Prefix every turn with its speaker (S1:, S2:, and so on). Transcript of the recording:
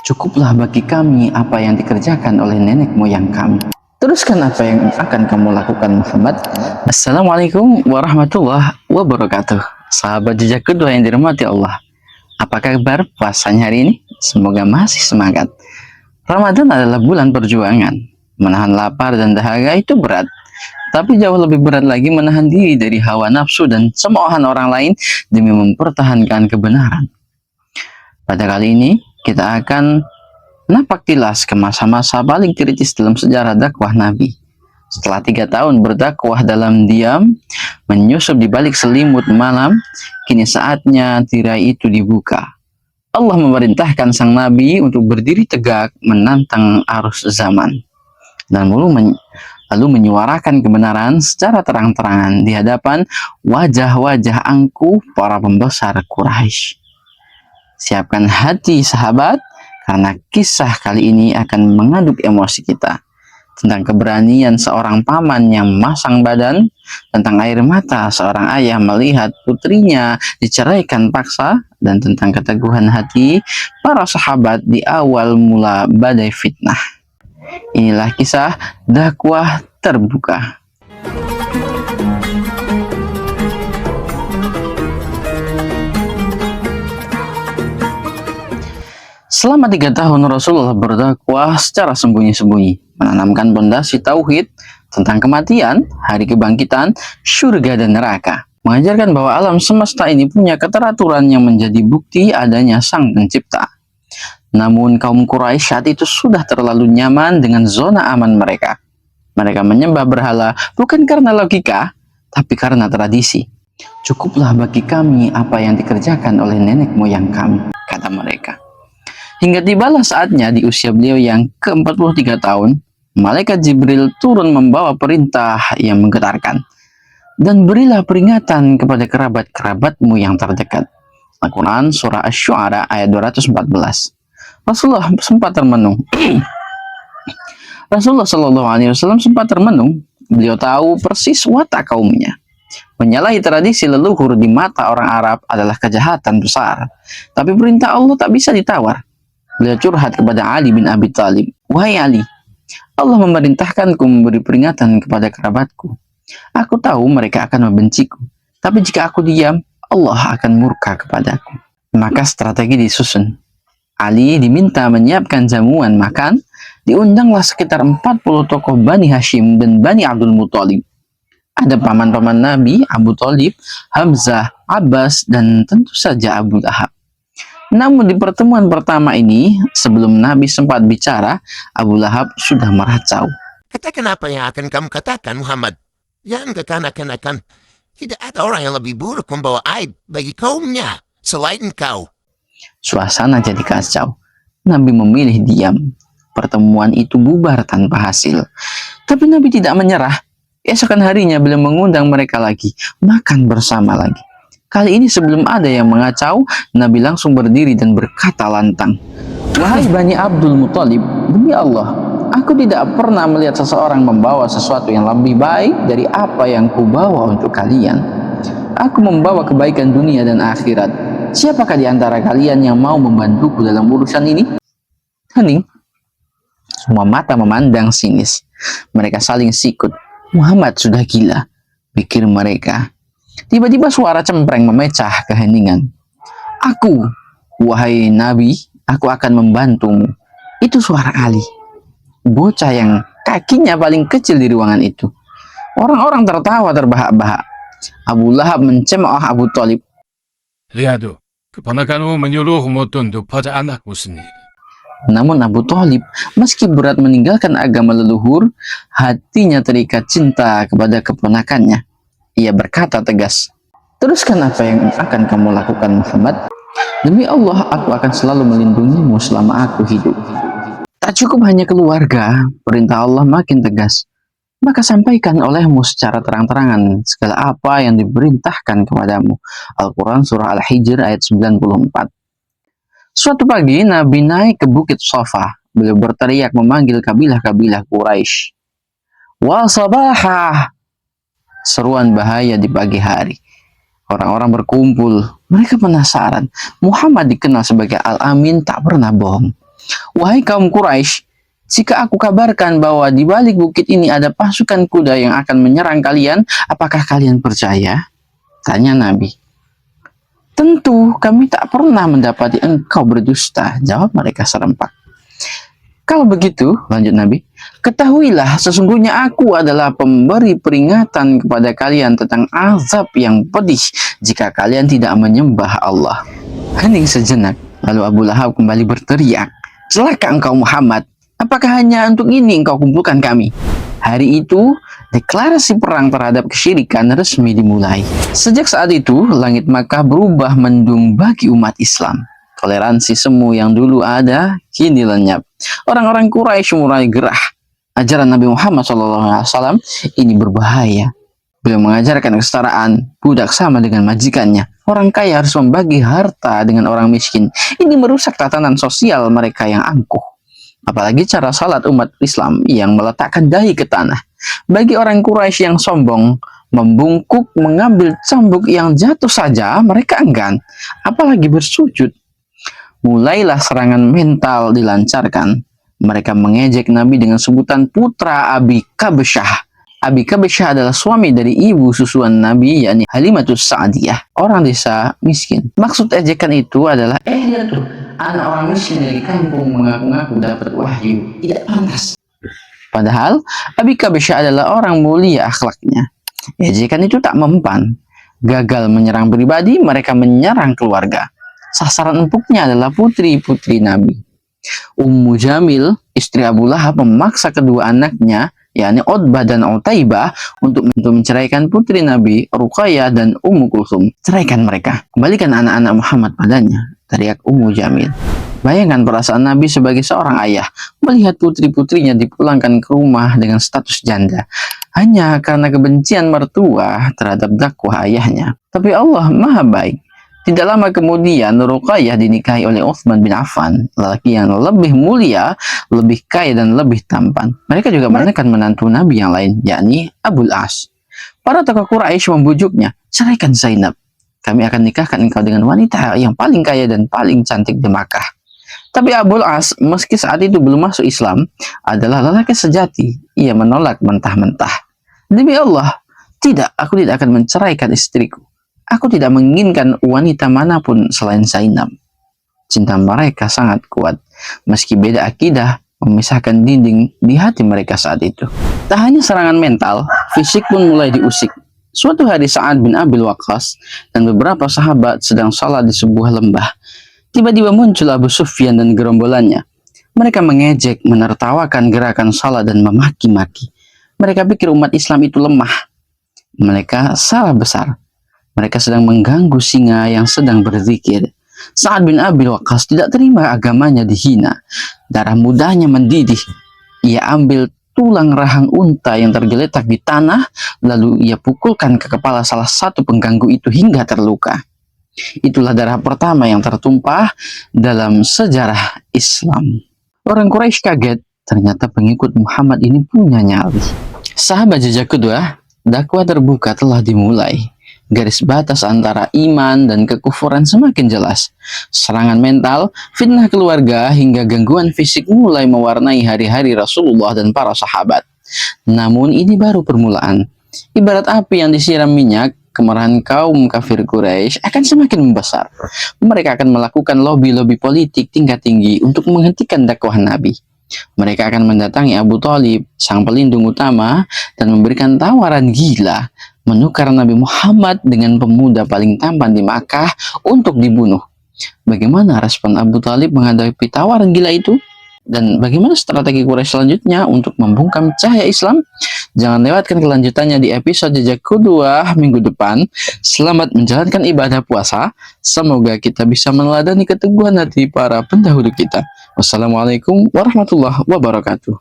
S1: Cukuplah bagi kami apa yang dikerjakan oleh nenek moyang kami. Teruskan apa yang akan kamu lakukan, Muhammad. Assalamualaikum warahmatullahi wabarakatuh. Sahabat jejak kedua yang dirahmati Allah. Apa kabar puasanya hari ini? Semoga masih semangat. Ramadan adalah bulan perjuangan. Menahan lapar dan dahaga itu berat. Tapi jauh lebih berat lagi menahan diri dari hawa nafsu dan cemoohan orang lain demi mempertahankan kebenaran. Pada kali ini, kita akan napak tilas ke masa-masa paling kritis dalam sejarah dakwah Nabi. Setelah 3 tahun berdakwah dalam diam, menyusup di balik selimut malam, kini saatnya tirai itu dibuka. Allah memerintahkan sang Nabi untuk berdiri tegak menantang arus zaman, dan lalu menyuarakan kebenaran secara terang-terangan di hadapan wajah-wajah angkuh para pembesar Quraisy. Siapkan hati sahabat, karena kisah kali ini akan mengaduk emosi kita. Tentang keberanian seorang paman yang masang badan, tentang air mata seorang ayah melihat putrinya diceraikan paksa, dan tentang keteguhan hati para sahabat di awal mula badai fitnah. Inilah kisah dakwah terbuka. Selama 3 tahun Rasulullah berdakwah secara sembunyi-sembunyi, menanamkan pondasi tauhid tentang kematian, hari kebangkitan, surga dan neraka. Mengajarkan bahwa alam semesta ini punya keteraturan yang menjadi bukti adanya Sang Pencipta. Namun kaum Quraisy saat itu sudah terlalu nyaman dengan zona aman mereka. Mereka menyembah berhala bukan karena logika, tapi karena tradisi. Cukuplah bagi kami apa yang dikerjakan oleh nenek moyang kami, kata mereka. Hingga tibalah saatnya di usia beliau yang ke-43 tahun, Malaikat Jibril turun membawa perintah yang menggetarkan. Dan berilah peringatan kepada kerabat-kerabatmu yang terdekat. Al-Quran Surah Asy-Syu'ara ayat 214. Rasulullah sempat termenung. Rasulullah SAW sempat termenung. Beliau tahu persis watak kaumnya. Menyalahi tradisi leluhur di mata orang Arab adalah kejahatan besar. Tapi perintah Allah tak bisa ditawar. Beliau curhat kepada Ali bin Abi Thalib. Wahai Ali, Allah memerintahkanku memberi peringatan kepada kerabatku. Aku tahu mereka akan membenciku. Tapi jika aku diam, Allah akan murka kepadaku. Maka strategi disusun. Ali diminta menyiapkan jamuan makan. Diundanglah sekitar 40 tokoh Bani Hashim dan Bani Abdul Muthalib. Ada paman-paman Nabi, Abu Thalib, Hamzah, Abbas, dan tentu saja Abu Lahab. Namun di pertemuan pertama ini, sebelum Nabi sempat bicara, Abu Lahab sudah meracau.
S2: Katakan apa yang akan kamu katakan, Muhammad. Jangan kekanak-kanakan. Tidak ada orang yang lebih buruk membawa aib bagi kaumnya selain kau.
S1: Suasana jadi kacau. Nabi memilih diam. Pertemuan itu bubar tanpa hasil. Tapi Nabi tidak menyerah. Esokan harinya beliau mengundang mereka lagi, makan bersama lagi. Kali ini sebelum ada yang mengacau, Nabi langsung berdiri dan berkata lantang, wahai Bani Abdul Muthalib, demi Allah, aku tidak pernah melihat seseorang membawa sesuatu yang lebih baik dari apa yang kubawa untuk kalian. Aku membawa kebaikan dunia dan akhirat. Siapakah di antara kalian yang mau membantuku dalam urusan ini? Hening. Semua mata memandang sinis. Mereka saling sikut. Muhammad sudah gila, pikir mereka. Tiba-tiba suara cempreng memecah keheningan. Aku, wahai Nabi, aku akan membantumu. Itu suara Ali, bocah yang kakinya paling kecil di ruangan itu. Orang-orang tertawa terbahak-bahak. Abu Lahab mencemooh Abu Thalib.
S3: Lihat tuh, keponakanmu menyuruhmu tunduk pada anakmu sendiri.
S1: Namun Abu Thalib, meski berat meninggalkan agama leluhur, hatinya terikat cinta kepada keponakannya. Ia berkata tegas, teruskan apa yang akan kamu lakukan, Muhammad. Demi Allah, aku akan selalu melindungimu selama aku hidup. Tak cukup hanya keluarga, perintah Allah makin tegas. Maka sampaikan olehmu secara terang-terangan segala apa yang diperintahkan kepadamu. Al-Quran Surah Al-Hijr ayat 94. Suatu pagi, Nabi naik ke Bukit Safa. Beliau berteriak memanggil kabilah-kabilah Quraisy. Wa sabahah! Seruan bahaya di pagi hari. Orang-orang berkumpul. Mereka penasaran. Muhammad dikenal sebagai Al-Amin, tak pernah bohong. "Wahai kaum Quraisy, jika aku kabarkan bahwa di balik bukit ini ada pasukan kuda yang akan menyerang kalian, apakah kalian percaya?" Tanya Nabi. "Tentu, kami tak pernah mendapati engkau berdusta," jawab mereka serempak. "Kalau begitu," lanjut Nabi, "ketahuilah sesungguhnya aku adalah pemberi peringatan kepada kalian tentang azab yang pedih jika kalian tidak menyembah Allah." Hening sejenak, lalu Abu Lahab kembali berteriak, "Celaka engkau Muhammad, apakah hanya untuk ini engkau kumpulkan kami?" Hari itu, deklarasi perang terhadap kesyirikan resmi dimulai. Sejak saat itu, langit Makkah berubah mendung bagi umat Islam. Toleransi semu yang dulu ada, kini lenyap. Orang-orang Quraisy mulai gerah. Ajaran Nabi Muhammad SAW ini berbahaya. Beliau mengajarkan kesetaraan, budak sama dengan majikannya. Orang kaya harus membagi harta dengan orang miskin. Ini merusak tatanan sosial mereka yang angkuh. Apalagi cara salat umat Islam yang meletakkan dahi ke tanah. Bagi orang Quraisy yang sombong, membungkuk mengambil cambuk yang jatuh saja mereka enggan, apalagi bersujud. Mulailah serangan mental dilancarkan. Mereka mengejek Nabi dengan sebutan putra Abi Kabesyah. Abi Kabesyah adalah suami dari ibu susuan Nabi, yakni Halimatus Sa'diyah, orang desa miskin. Maksud ejekan itu adalah, lihat tuh, anak orang miskin dari kampung mengaku-ngaku dapat wahyu. Tidak pantas. Padahal Abi Kabesyah adalah orang mulia akhlaknya. Ejekan itu tak mempan. Gagal menyerang pribadi, mereka menyerang keluarga. Sasaran empuknya adalah putri-putri Nabi. Ummu Jamil, istri Abu Lahab, memaksa kedua anaknya, yakni Utbah dan Utaibah, untuk menceraikan putri Nabi, Ruqayyah dan Ummu Kulsum. Ceraikan mereka, kembalikan anak-anak Muhammad padanya, teriak Ummu Jamil. Bayangkan perasaan Nabi sebagai seorang ayah, melihat putri-putrinya dipulangkan ke rumah dengan status janda, hanya karena kebencian mertua terhadap dakwah ayahnya. Tapi Allah Maha Baik. Tidak lama kemudian, Ruqayyah dinikahi oleh Utsman bin Affan, lelaki yang lebih mulia, lebih kaya, dan lebih tampan. Mereka juga menekan menantu Nabi yang lain, yakni Abul As. Para tokoh Quraisy membujuknya, "Ceraikan Zainab. Kami akan nikahkan engkau dengan wanita yang paling kaya dan paling cantik di Makkah." Tapi Abul As, meski saat itu belum masuk Islam, adalah lelaki sejati. Ia menolak mentah-mentah. "Demi Allah, tidak, aku tidak akan menceraikan istriku. Aku tidak menginginkan wanita manapun selain Zainab." Cinta mereka sangat kuat, meski beda akidah memisahkan dinding di hati mereka saat itu. Tak hanya serangan mental, fisik pun mulai diusik. Suatu hari Sa'ad bin Abil Waqqas dan beberapa sahabat sedang salat di sebuah lembah. Tiba-tiba muncul Abu Sufyan dan gerombolannya. Mereka mengejek, menertawakan gerakan salat dan memaki-maki. Mereka pikir umat Islam itu lemah. Mereka salah besar. Mereka sedang mengganggu singa yang sedang berzikir. Sa'ad bin Abi Waqqas tidak terima agamanya dihina. Darah mudahnya mendidih. Ia ambil tulang rahang unta yang tergeletak di tanah, lalu ia pukulkan ke kepala salah satu pengganggu itu hingga terluka. Itulah darah pertama yang tertumpah dalam sejarah Islam. Orang Quraisy kaget, ternyata pengikut Muhammad ini punya nyali. Sahabat jejak kedua, dakwah terbuka telah dimulai. Garis batas antara iman dan kekufuran semakin jelas. Serangan mental, fitnah keluarga, hingga gangguan fisik mulai mewarnai hari-hari Rasulullah dan para sahabat. Namun ini baru permulaan. Ibarat api yang disiram minyak, kemarahan kaum kafir Quraisy akan semakin membesar. Mereka akan melakukan lobi-lobi politik tingkat tinggi untuk menghentikan dakwah Nabi. Mereka akan mendatangi Abu Thalib, sang pelindung utama, dan memberikan tawaran gila, menukar Nabi Muhammad dengan pemuda paling tampan di Makkah untuk dibunuh. Bagaimana respon Abu Thalib menghadapi tawaran gila itu? Dan bagaimana strategi Quraisy selanjutnya untuk membungkam cahaya Islam? Jangan lewatkan kelanjutannya di episode jejak kedua minggu depan. Selamat menjalankan ibadah puasa. Semoga kita bisa meneladani keteguhan hati para pendahulu kita. Wassalamualaikum warahmatullahi wabarakatuh.